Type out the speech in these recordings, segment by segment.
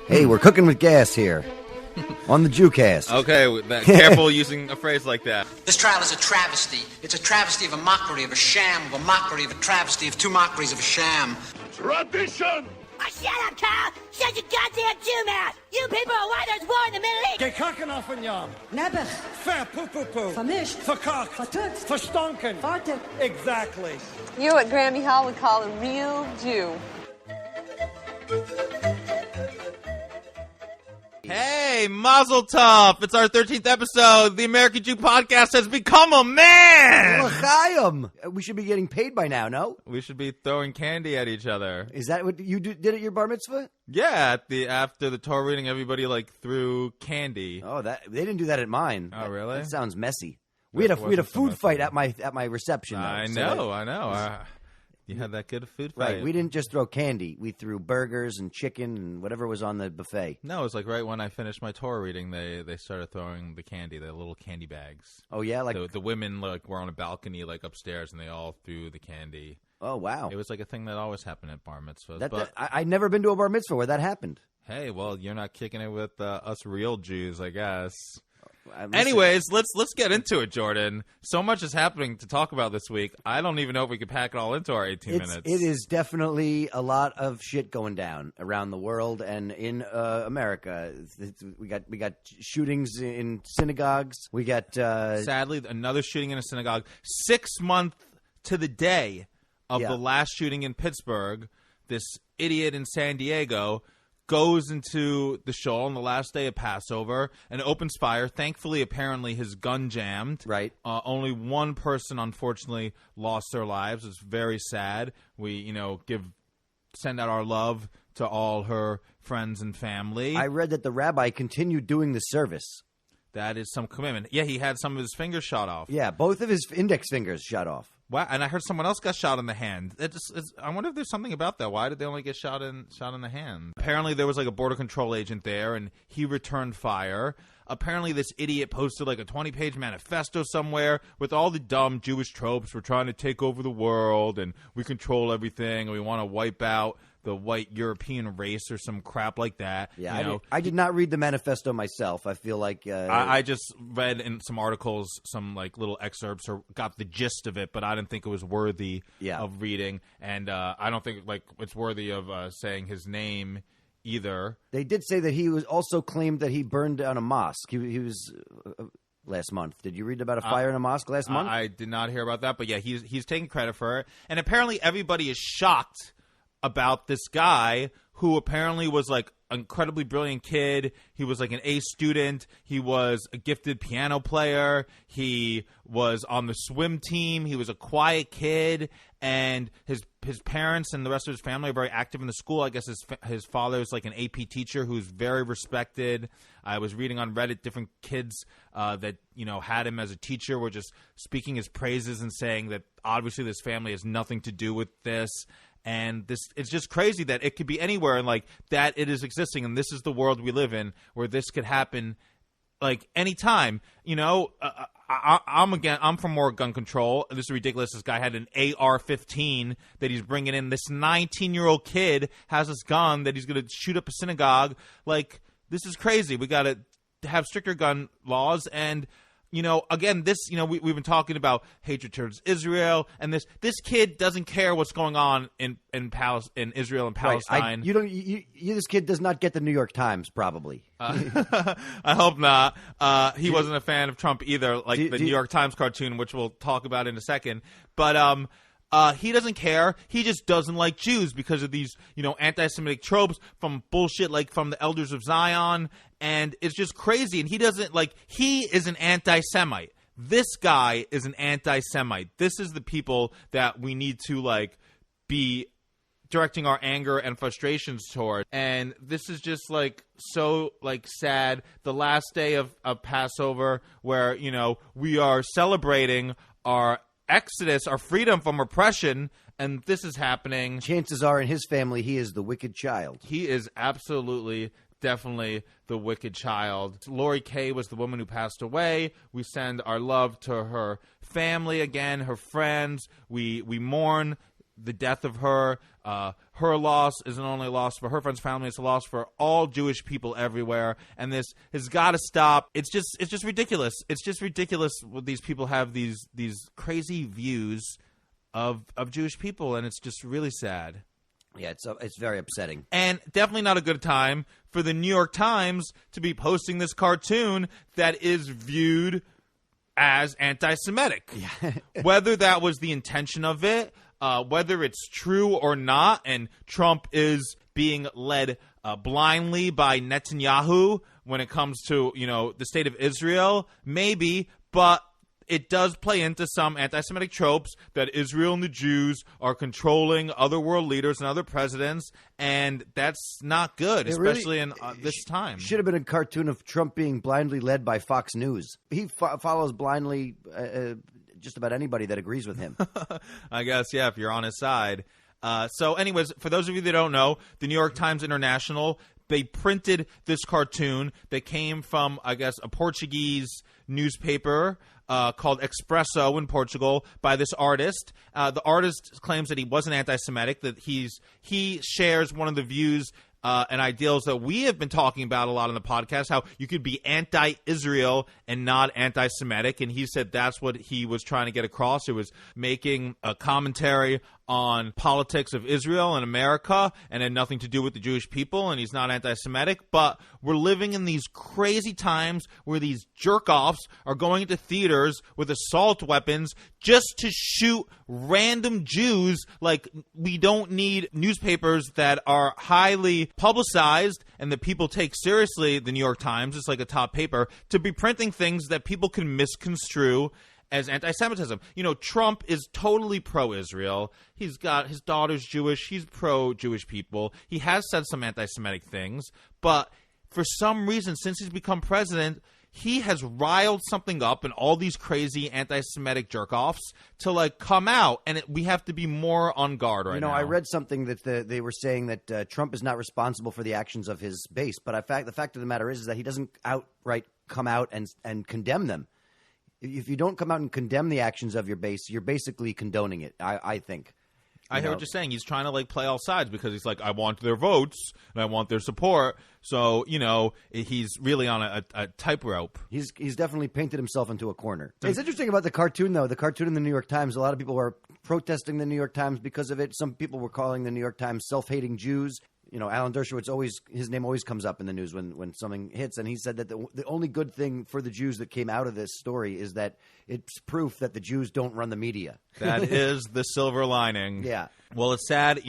Hey, we're cooking with gas here on the Jewcast. Okay, careful using a phrase like that. This trial is a travesty. It's a travesty of a mockery, of a sham, of a mockery, of a travesty, of two mockeries, of a sham. Tradition! Oh, shut up, Carl! Shut your goddamn Jew mouth! You people are why there's war in the Middle East! Gekakken af een jam. Nebbig. Ver poepoepoe. Vermischt. Verkakt. Vertut. Verstonken. Fartig. Exactly. You what Grammy Hall would call a real Jew. Hey, Mazel Tov! It's our 13th episode. The American Jew podcast has become a man! L'chaim! We should be getting paid by now, no? We should be throwing candy at each other. Is that what you did at your bar mitzvah? Yeah, after the Torah reading, everybody threw candy. Oh, they didn't do that at mine. Oh, really? That sounds messy. We had a food fight at my reception. Though, I know. You had that good food fight. Right, we didn't just throw candy. We threw burgers and chicken and whatever was on the buffet. No, it was right when I finished my Torah reading, they started throwing the candy, the little candy bags. Oh, yeah? The women were on a balcony upstairs, and they all threw the candy. Oh, wow. It was a thing that always happened at bar mitzvahs. I'd never been to a bar mitzvah where that happened. Hey, well, you're not kicking it with us real Jews, I guess. Anyways, let's get into it, Jordan. So much is happening to talk about this week. I don't even know if we could pack it all into our 18 minutes. It is definitely a lot of shit going down around the world and in America. We got shootings in synagogues. We got sadly another shooting in a synagogue. 6 months to the day of the last shooting in Pittsburgh. This idiot in San Diego goes into the shul on the last day of Passover and opens fire. Thankfully, apparently, his gun jammed. Right. Only one person, unfortunately, lost their lives. It's very sad. We, send out our love to all her friends and family. I read that the rabbi continued doing the service. That is some commitment. Yeah, he had some of his fingers shot off. Yeah, both of his index fingers shot off. Wow, and I heard someone else got shot in the hand. I wonder if there's something about that. Why did they only get shot in the hand? Apparently, there was a border control agent there, and he returned fire. Apparently, this idiot posted a 20-page manifesto somewhere with all the dumb Jewish tropes. We're trying to take over the world, and we control everything, and we want to wipe out the white European race or some crap like that. Yeah, I did not read the manifesto myself. I feel like I just read in some articles some little excerpts or got the gist of it, but I didn't think it was worthy of reading, and I don't think it's worthy of saying his name either. They did say that he was also claimed that he burned down a mosque. He was last month. Did you read about a fire in a mosque last month? I did not hear about that, but yeah, he's taking credit for it, and apparently everybody is shocked about this guy who apparently was an incredibly brilliant kid. He was an A student. He was a gifted piano player. He was on the swim team. He was a quiet kid, and his parents and the rest of his family are very active in the school. I guess his father is an AP teacher who's very respected. I was reading on Reddit different kids that had him as a teacher were just speaking his praises and saying that obviously this family has nothing to do with this. And it's just crazy that it could be anywhere and that it is existing. And this is the world we live in where this could happen anytime. I'm for more gun control. This is ridiculous. This guy had an AR-15 that he's bringing in. This 19-year-old kid has this gun that he's going to shoot up a synagogue. This is crazy. We got to have stricter gun laws. And again, this, we've been talking about hatred towards Israel, and this kid doesn't care what's going on in Israel and Palestine. Right. This kid does not get the New York Times, probably. I hope not. He wasn't a fan of Trump either, the New York Times cartoon, which we'll talk about in a second. But he doesn't care. He just doesn't like Jews because of these, anti-Semitic tropes from bullshit from the Elders of Zion. And it's just crazy. And he doesn't he is an anti-Semite. This guy is an anti-Semite. This is the people that we need to be directing our anger and frustrations toward. And this is just so sad. The last day of Passover where, we are celebrating our exodus, our freedom from oppression, and this is happening. Chances are in his family he is the wicked child. He is absolutely, definitely the wicked child. Lori Kay was the woman who passed away. We send our love to her family again, her friends. We mourn the death of her. Her loss isn't only a loss for her friend's family; it's a loss for all Jewish people everywhere. And this has got to stop. It's just ridiculous. It's just ridiculous when these people have these crazy views of Jewish people, and it's just really sad. Yeah, it's very upsetting. And definitely not a good time for the New York Times to be posting this cartoon that is viewed as anti-Semitic. Yeah. Whether that was the intention of it, whether it's true or not, and Trump is being led blindly by Netanyahu when it comes to, the state of Israel, maybe, but it does play into some anti-Semitic tropes that Israel and the Jews are controlling other world leaders and other presidents, and that's not good, especially in this time. Should have been a cartoon of Trump being blindly led by Fox News. He follows blindly just about anybody that agrees with him. I guess, yeah, if you're on his side. So anyways, for those of you that don't know, the New York Times International, they printed this cartoon that came from, I guess, a Portuguese newspaper called Expresso in Portugal by this artist. The artist claims that he wasn't anti-Semitic, that he shares one of the views and ideals that we have been talking about a lot on the podcast, how you could be anti-Israel and not anti-Semitic. And he said that's what he was trying to get across. It was making a commentary on politics of Israel and America and had nothing to do with the Jewish people, and he's not anti-Semitic. But we're living in these crazy times where these jerk-offs are going into theaters with assault weapons just to shoot random Jews. Like, we don't need newspapers that are highly publicized and that people take seriously, the New York Times, it's like a top paper, to be printing things that people can misconstrue as anti-Semitism. Trump is totally pro-Israel. He's got his daughter's Jewish. He's pro-Jewish people. He has said some anti-Semitic things. But for some reason, since he's become president, he has riled something up in all these crazy anti-Semitic jerk-offs to, come out. And we have to be more on guard right now. I read something that they were saying that Trump is not responsible for the actions of his base. But the fact of the matter is that he doesn't outright come out and condemn them. If you don't come out and condemn the actions of your base, you're basically condoning it, I think. I hear what you're saying. He's trying to play all sides because he's like, I want their votes and I want their support. So, he's really on a tightrope. He's definitely painted himself into a corner. It's interesting about the cartoon, though. The cartoon in the New York Times, a lot of people were protesting the New York Times because of it. Some people were calling the New York Times self-hating Jews. Alan Dershowitz his name always comes up in the news when something hits, and he said that the only good thing for the Jews that came out of this story is that it's proof that the Jews don't run the media. That is the silver lining. Yeah. Well, it's sad,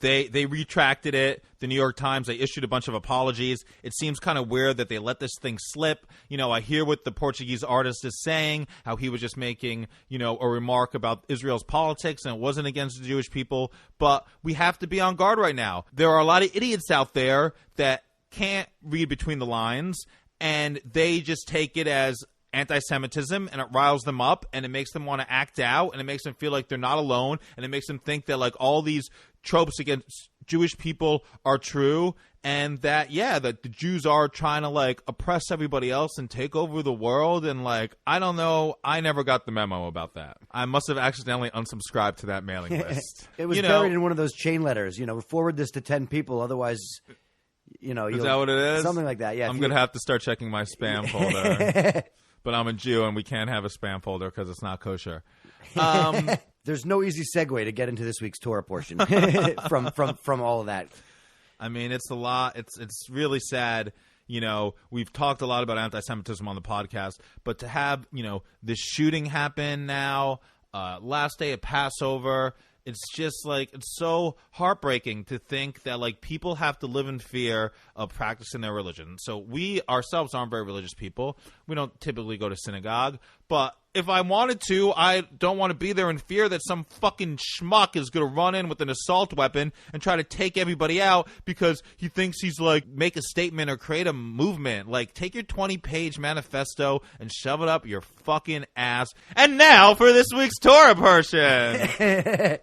they retracted it. The New York Times, they issued a bunch of apologies. It seems kind of weird that they let this thing slip. I hear what the Portuguese artist is saying, how he was just making, a remark about Israel's politics and it wasn't against the Jewish people. But we have to be on guard right now. There are a lot of idiots out there that can't read between the lines, and they just take it as anti-Semitism, and it riles them up, and it makes them want to act out, and it makes them feel like they're not alone, and it makes them think that all these tropes against Jewish people are true, and that that the Jews are trying to oppress everybody else and take over the world. And I don't know, I never got the memo about that. I must have accidentally unsubscribed to that mailing list. It was buried in one of those chain letters. Forward this to 10 people, otherwise. Is that what it is? Something like that. Yeah. I'm gonna have to start checking my spam folder. But I'm a Jew, and we can't have a spam folder because it's not kosher. There's no easy segue to get into this week's Torah portion from all of that. I mean, it's a lot. It's really sad. We've talked a lot about anti-Semitism on the podcast, but to have this shooting happen now, last day of Passover. It's just it's so heartbreaking to think that people have to live in fear of practicing their religion. So we ourselves aren't very religious people. We don't typically go to synagogue. But if I wanted to, I don't want to be there in fear that some fucking schmuck is going to run in with an assault weapon and try to take everybody out because he thinks he's make a statement or create a movement. Take your 20-page manifesto and shove it up your fucking ass. And now for this week's Torah portion.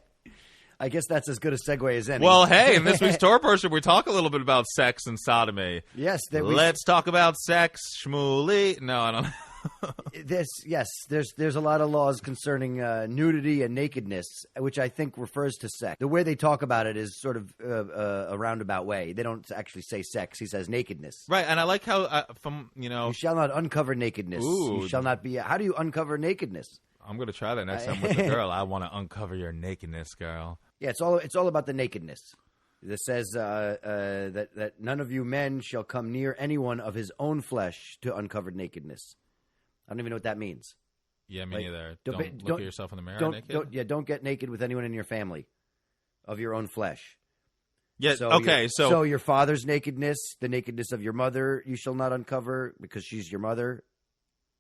I guess that's as good a segue as any. Well, hey, in this week's Torah portion, we talk a little bit about sex and sodomy. Yes. Let's talk about sex, Shmuley. No, I don't. There's a lot of laws concerning nudity and nakedness, which I think refers to sex. The way they talk about it is sort of a roundabout way. They don't actually say sex. He says nakedness. Right, and I like how You shall not uncover nakedness. Ooh. You shall not be. How do you uncover nakedness? I'm gonna try that next time with the girl. I want to uncover your nakedness, girl. Yeah, it's all about the nakedness. It says that none of you men shall come near anyone of his own flesh to uncovered nakedness. I don't even know what that means. Yeah, me neither. don't Don't look at yourself in the mirror naked. Don't get naked with anyone in your family of your own flesh. Yeah, So your father's nakedness, the nakedness of your mother, you shall not uncover because she's your mother.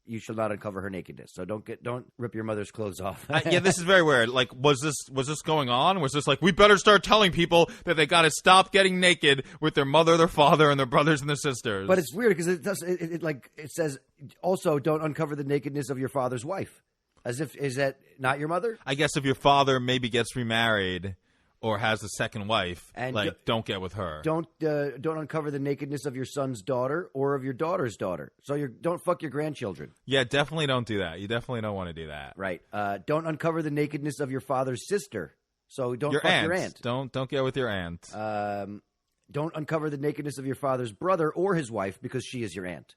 You shall not uncover her nakedness. So don't rip your mother's clothes off. Yeah, this is very weird. Like, was this going on? Was this like, we better start telling people that they got to stop getting naked with their mother, their father, and their brothers and their sisters? But it's weird because it says also don't uncover the nakedness of your father's wife. As if, is that not your mother? I guess if your father maybe gets remarried or has a second wife, and don't get with her. Don't uncover the nakedness of your son's daughter or of your daughter's daughter. So don't fuck your grandchildren. Yeah, definitely don't do that. You definitely don't want to do that. Right. Don't uncover the nakedness of your father's sister. So don't fuck your aunt. Don't get with your aunt. Don't uncover the nakedness of your father's brother or his wife because she is your aunt.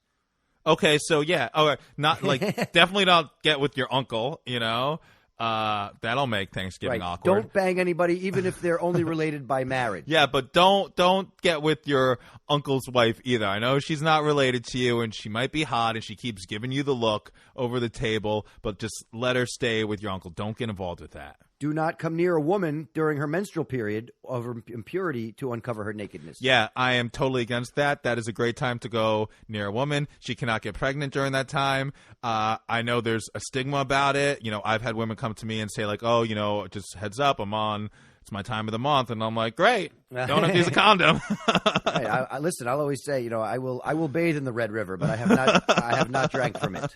Okay, so yeah, not like definitely don't get with your uncle. You know. That'll make Thanksgiving awkward. Don't bang anybody, even if they're only related by marriage. Yeah, but don't get with your uncle's wife either. I know she's not related to you, and she might be hot, and she keeps giving you the look over the table, but just let her stay with your uncle. Don't get involved with that. Do not come near a woman during her menstrual period of impurity to uncover her nakedness. Yeah, I am totally against that. That is a great time to go near a woman. She cannot get pregnant during that time. I know there's a stigma about it. You know, I've had women come to me and say like, oh, you know, just heads up, it's my time of the month. And I'm like, great, don't have to use a condom. Right, listen, I'll always say, you know, I will bathe in the Red River, but I have not drank from it.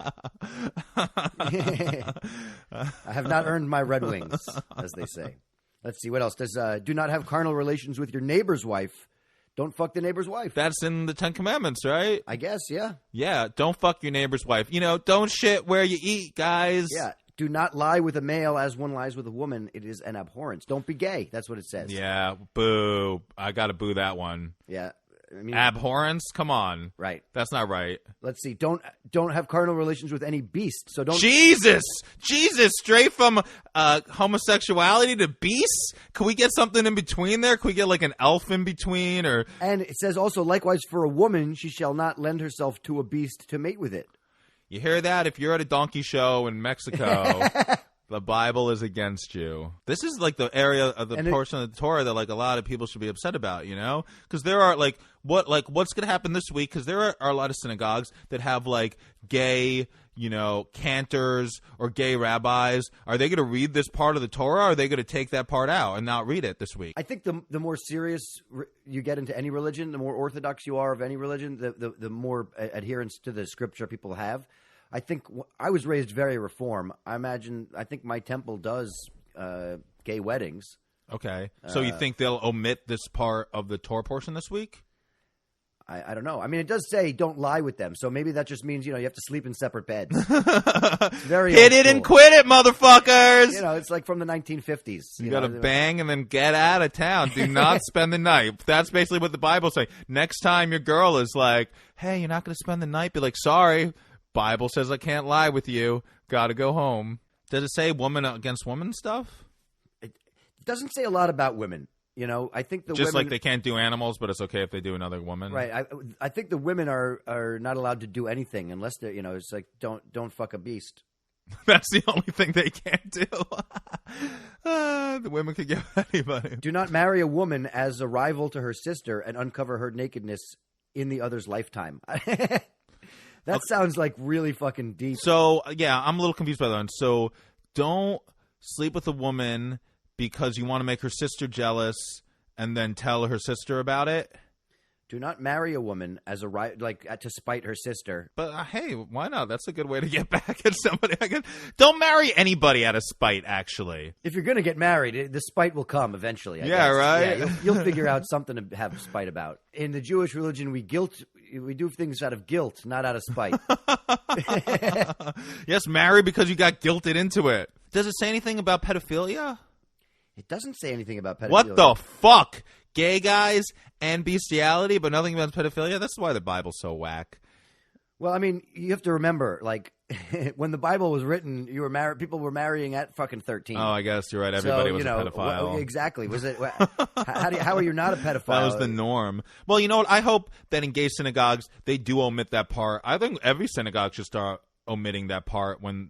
I have not earned my Red Wings, as they say. Let's see, what else? Do not have carnal relations with your neighbor's wife. Don't fuck the neighbor's wife. That's in the 10 Commandments, right? I guess, yeah. Yeah, don't fuck your neighbor's wife. You know, don't shit where you eat, guys. Yeah. Do not lie with a male as one lies with a woman. It is an abhorrence. Don't be gay. That's what it says. Yeah, boo. I got to boo that one. Yeah. I mean, abhorrence? Come on. Right. That's not right. Let's see. Don't have carnal relations with any beast. So don't. Jesus, straight from homosexuality to beasts? Can we get something in between there? Can we get like an elf in between? Or? And it says also, likewise for a woman, she shall not lend herself to a beast to mate with it. You hear that? If you're at a donkey show in Mexico, the Bible is against you. This is like the area of the portion of the Torah that like a lot of people should be upset about, you know? Because there are what's going to happen this week? Because there are a lot of synagogues that have like gay, you know, cantors or gay rabbis. Are they going to read this part of the Torah? Or are they going to take that part out and not read it this week? I think the more serious you get into any religion, the more orthodox you are of any religion, the more adherence to the scripture people have. I think I was raised very reform. I think my temple does gay weddings. Okay. So you think they'll omit this part of the Torah portion this week? I don't know. I mean, it does say don't lie with them. So maybe that just means, you know, you have to sleep in separate beds. It's very hit it and quit it, motherfuckers. You know, it's like from the 1950s. You got to bang and then get out of town. Do not spend the night. That's basically what the Bible's saying. Next time your girl is like, hey, you're not going to spend the night, be like, sorry. Bible says I can't lie with you. Got to go home. Does it say woman against woman stuff? It doesn't say a lot about women. You know, I think the just women, like they can't do animals, but it's okay if they do another woman. Right. I think the women are not allowed to do anything unless they're, you know, it's like don't fuck a beast. That's the only thing they can't do. The women could get anybody. Do not marry a woman as a rival to her sister and uncover her nakedness in the other's lifetime. That sounds like really fucking deep. So, yeah, I'm a little confused by that one. So, don't sleep with a woman because you want to make her sister jealous and then tell her sister about it? Do not marry a woman as a to spite her sister. But hey, why not? That's a good way to get back at somebody. Don't marry anybody out of spite, actually. If you're going to get married, the spite will come eventually. I Yeah, guess. right? Yeah, you'll figure out something to have spite about. In the Jewish religion, we do things out of guilt, not out of spite. Yes, marry because you got guilted into it. Does it say anything about pedophilia? It doesn't say anything about pedophilia. What the fuck? Gay guys and bestiality, but nothing about pedophilia? That's why the Bible's so whack. Well, I mean, you have to remember, like, when the Bible was written, people were marrying at fucking 13. Oh, I guess you're right. Everybody So, was a pedophile. Exactly. Was it? How are you not a pedophile? That was the norm. Well, you know what? I hope that in gay synagogues, they do omit that part. I think every synagogue should start omitting that part when,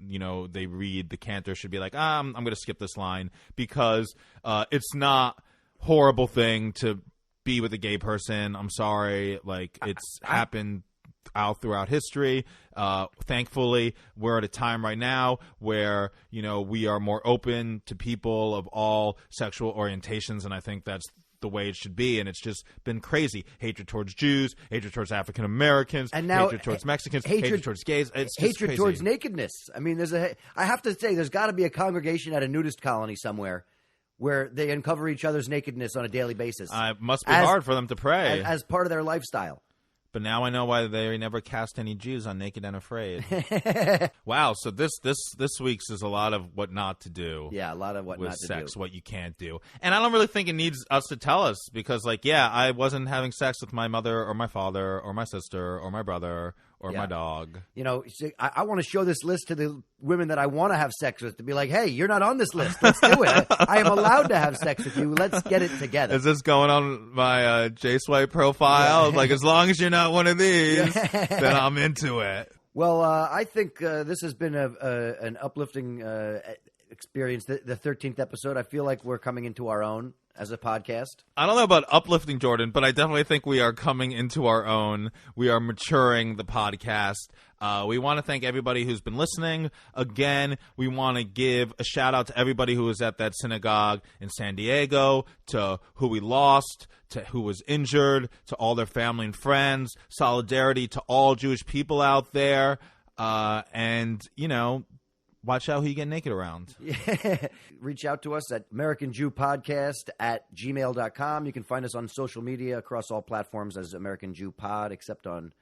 they read the cantor should be like, I'm going to skip this line because it's not horrible thing to be with a gay person. I'm sorry. Like, it's happened out throughout history. Thankfully, we're at a time right now where, we are more open to people of all sexual orientations, and I think that's the way it should be. And it's just been crazy. Hatred towards Jews, hatred towards African Americans, and now hatred towards Mexicans, hatred towards gays. It's just hatred crazy. towards nakedness. I mean, I have to say, there's got to be a congregation at a nudist colony somewhere where they uncover each other's nakedness on a daily basis. It must be hard for them to pray. As part of their lifestyle. But now I know why they never cast any Jews on Naked and Afraid. Wow, so this week's is a lot of what not to do. Yeah, a lot of what with not to sex, do. what you can't do. And I don't really think it needs us to tell us because, I wasn't having sex with my mother or my father or my sister or my brother or my dog. I want to show this list to the women that I want to have sex with to be like, hey, you're not on this list. Let's do it. I am allowed to have sex with you. Let's get it together. Is this going on my J-Swipe profile? Like, as long as you're not one of these, then I'm into it. Well, I think this has been an uplifting experience. The 13th episode, I feel like we're coming into our own as a podcast. I don't know about uplifting, Jordan, but I definitely think we are coming into our own. We are maturing the podcast. We want to thank everybody who's been listening. Again, we want to give a shout out to everybody who was at that synagogue in San Diego, to who we lost, to who was injured, to all their family and friends. Solidarity to all Jewish people out there. And, watch out who you get naked around. Yeah. Reach out to us at AmericanJewPodcast@gmail.com. You can find us on social media across all platforms as American Jew Pod, except on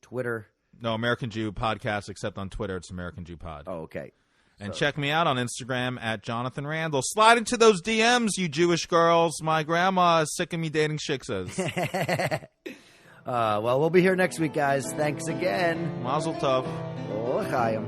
Twitter. No, American Jew Podcast, except on Twitter, it's American Jew Pod. Oh, okay. And check me out on Instagram at Jonathan Randall. Slide into those DMs, you Jewish girls. My grandma is sick of me dating shiksas. Well, we'll be here next week, guys. Thanks again. Mazel tov. L'chaim.